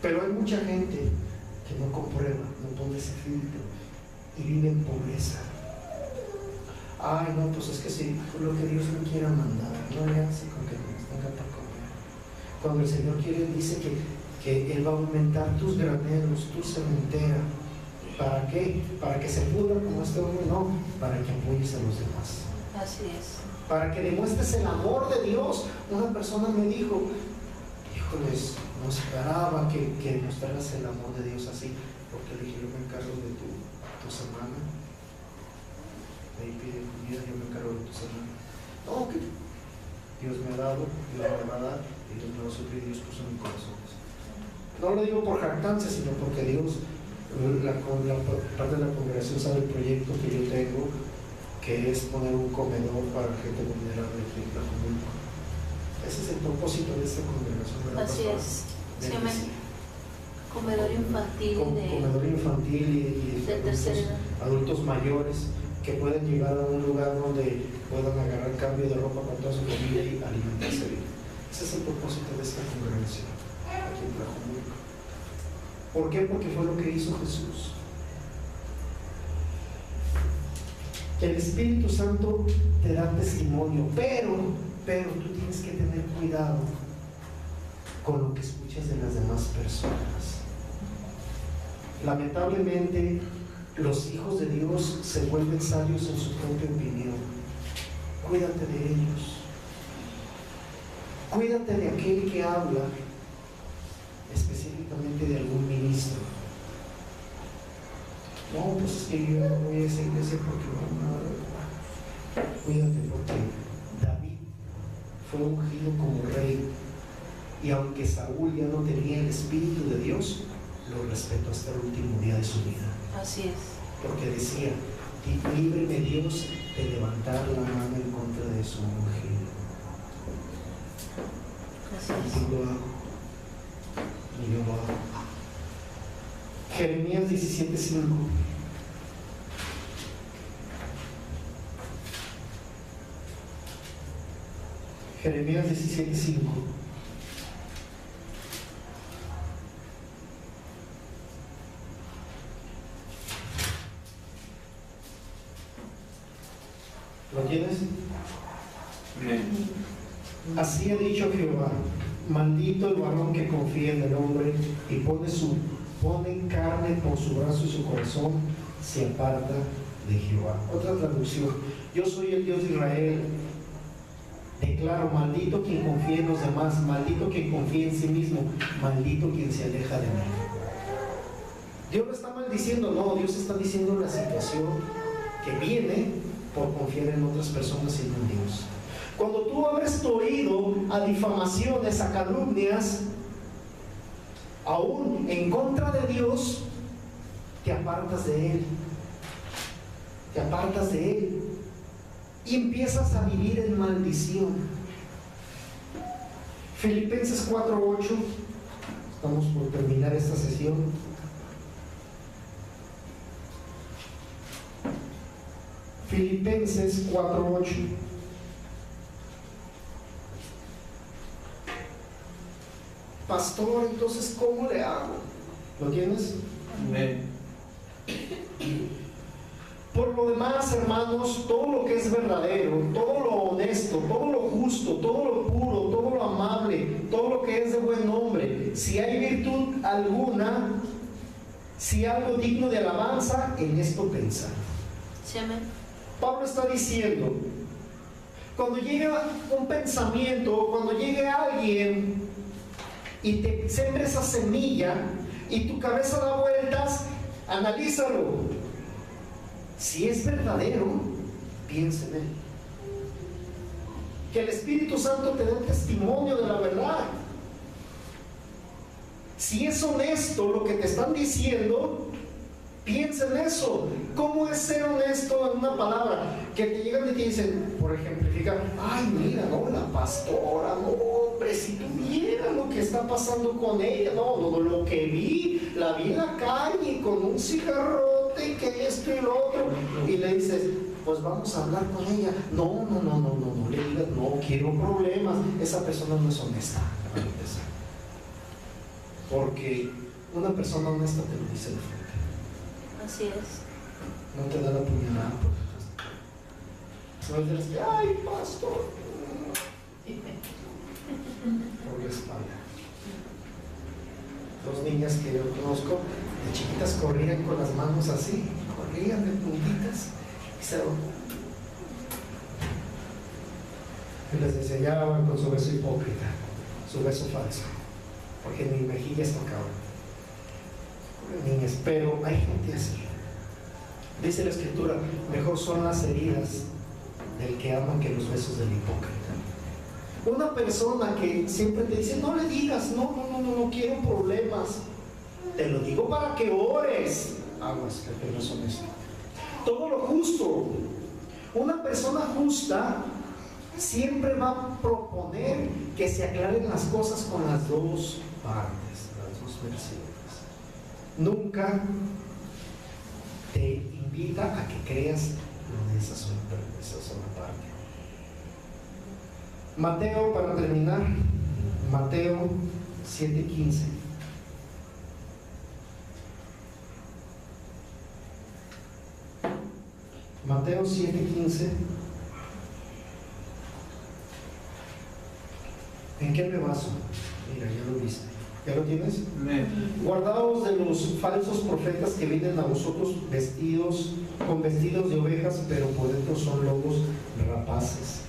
Pero hay mucha gente que no comprueba, no pone ese filtro, y vive en pobreza. Ay, no, pues es que si lo que Dios me quiera mandar, no le hace con que nos tenga para comer. Cuando el Señor quiere, dice que Él va a aumentar tus graneros, tu cementera. ¿Para qué? Para que se pudra como este hombre, no, para que apoyes a los demás. Así es. Para que demuestres el amor de Dios. Una persona me dijo, híjoles, no esperaba que mostraras el amor de Dios así, porque le dije, yo me encargo de tu semana. Ahí pide comida, yo me encargo de tu semana. No, que Dios me ha dado, Dios me va a dar, y Dios me va a suplir, Dios puso en mi corazón. No lo digo por jactancia, sino porque Dios, la parte de la congregación sabe el proyecto que yo tengo, que es poner un comedor para gente vulnerable en Tlajomulco. Ese es el propósito de esta congregación. Así es. Se llama comedor infantil. Comedor infantil y de tercera edad. Adultos mayores que pueden llegar a un lugar donde puedan agarrar cambio de ropa con toda su familia y alimentarse bien. Ese es el propósito de esta congregación aquí en Tlajomulco. ¿Por qué? Porque fue lo que hizo Jesús. El Espíritu Santo te da testimonio, pero tú tienes que tener cuidado con lo que escuchas de las demás personas. Lamentablemente, los hijos de Dios se vuelven sabios en su propia opinión. Cuídate de ellos. Cuídate de aquel que habla, específicamente de algún ministro. No, pues es que yo no voy a esa iglesia porque no. Cuídate, porque David fue ungido como rey, y aunque Saúl ya no tenía el Espíritu de Dios, lo respetó hasta el último día de su vida. Así es. Porque decía, líbreme Dios de levantar la mano en contra de su ungido. Así Y es. yo lo hago. Y yo lo hago. Jeremías 17:5. Jeremías 17:5. ¿Lo tienes? Amén. Así ha dicho Jehová: maldito el varón que confía en el hombre y pone carne por su brazo y su corazón se aparta de Jehová. Otra traducción: yo soy el Dios de Israel. Declaro: maldito quien confía en los demás, maldito quien confía en sí mismo, maldito quien se aleja de mí. Dios no está maldiciendo, no, Dios está diciendo la situación que viene por confiar en otras personas y no en Dios. Cuando tú abres tu oído a difamaciones, a calumnias, aún en contra de Dios, te apartas de Él. Te apartas de Él y empiezas a vivir en maldición. Filipenses 4:8. Estamos por terminar esta sesión. Filipenses 4:8. Pastor, entonces, ¿cómo le hago? ¿Lo tienes? Amén. Por lo demás, hermanos, todo lo que es verdadero, todo lo honesto, todo lo justo, todo lo puro, todo lo amable, todo lo que es de buen nombre, si hay virtud alguna, si algo digno de alabanza, en esto pensar. Sí, amén. Pablo está diciendo, cuando llega un pensamiento, cuando llegue alguien y te sembre esa semilla y tu cabeza da vueltas, analízalo. Si es verdadero, piensa en él. Que el Espíritu Santo te dé testimonio de la verdad. Si es honesto lo que te están diciendo, piensa en eso. ¿Cómo es ser honesto en una palabra? Que te llegan y te dicen, por ejemplificar, ay, mira, no, la pastora, no, hombre, si tú vieras lo que está pasando con ella, no, lo que vi, la vi en la calle con un cigarrote, que esto y lo otro, y le dices, pues vamos a hablar con ella. No, le digas, no quiero problemas. Esa persona no es honesta, para empezar. Porque una persona honesta te lo dice de frente. Así es. No te da la puñalada. No es de las que, ay, pastor, por la espalda. Dos niñas que yo conozco, de chiquitas corrían con las manos así, corrían de puntitas y se y les enseñaban con su beso hipócrita, su beso falso, porque ni mejillas tocaban. Niñas, pero hay gente así. Dice la Escritura, mejor son las heridas del que ama que los besos del hipócrita. Una persona que siempre te dice, no le digas, no quiero problemas, te lo digo para que ores. Aguas, que no es honesto. Todo lo justo. Una persona justa siempre va a proponer que se aclaren las cosas con las dos partes, las dos versiones. Nunca te invita a que creas lo de esa sola parte. Mateo, para terminar, Mateo 7:15. Mateo 7:15. ¿En qué me baso? Mira, ya lo viste. ¿Ya lo tienes? Guardaos de los falsos profetas que vienen a vosotros con vestidos de ovejas, pero por dentro son lobos rapaces.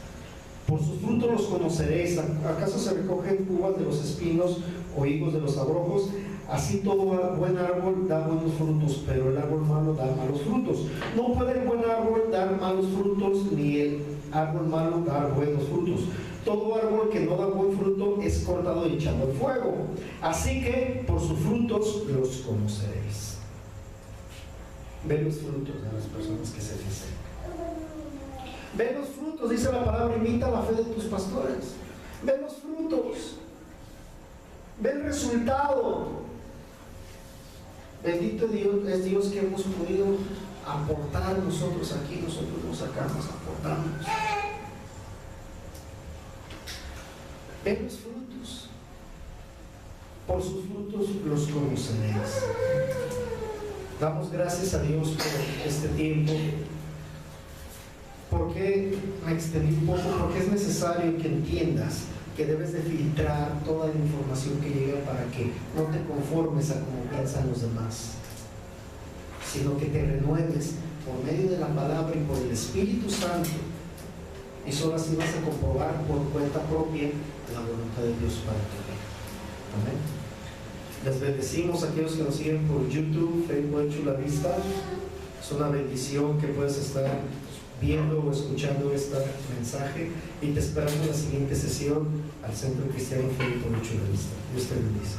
Por sus frutos los conoceréis. ¿Acaso se recogen uvas de los espinos o higos de los abrojos? Así todo buen árbol da buenos frutos, pero el árbol malo da malos frutos. No puede el buen árbol dar malos frutos, ni el árbol malo dar buenos frutos. Todo árbol que no da buen fruto es cortado y echado al fuego. Así que por sus frutos los conoceréis. Ve los frutos de las personas que se dicen. Ve los frutos, dice la palabra, imita la fe de tus pastores. Ve los frutos. Ve el resultado. Bendito Dios, es Dios que hemos podido aportar nosotros aquí, nosotros nos sacamos, aportamos. Ve los frutos. Por sus frutos los conoceréis. Damos gracias a Dios por este tiempo. ¿Por qué me extendí un poco? Porque es necesario que entiendas que debes de filtrar toda la información que llega para que no te conformes a cómo piensan los demás, sino que te renueves por medio de la palabra y por el Espíritu Santo, y solo así vas a comprobar por cuenta propia la voluntad de Dios para tu vida. Amén. Les bendecimos a aquellos que nos siguen por YouTube, Facebook Chula Vista. Es una bendición que puedas estar viendo o escuchando este mensaje, y te esperamos en la siguiente sesión al Centro Cristiano Facebook Chula Vista. Dios te bendice.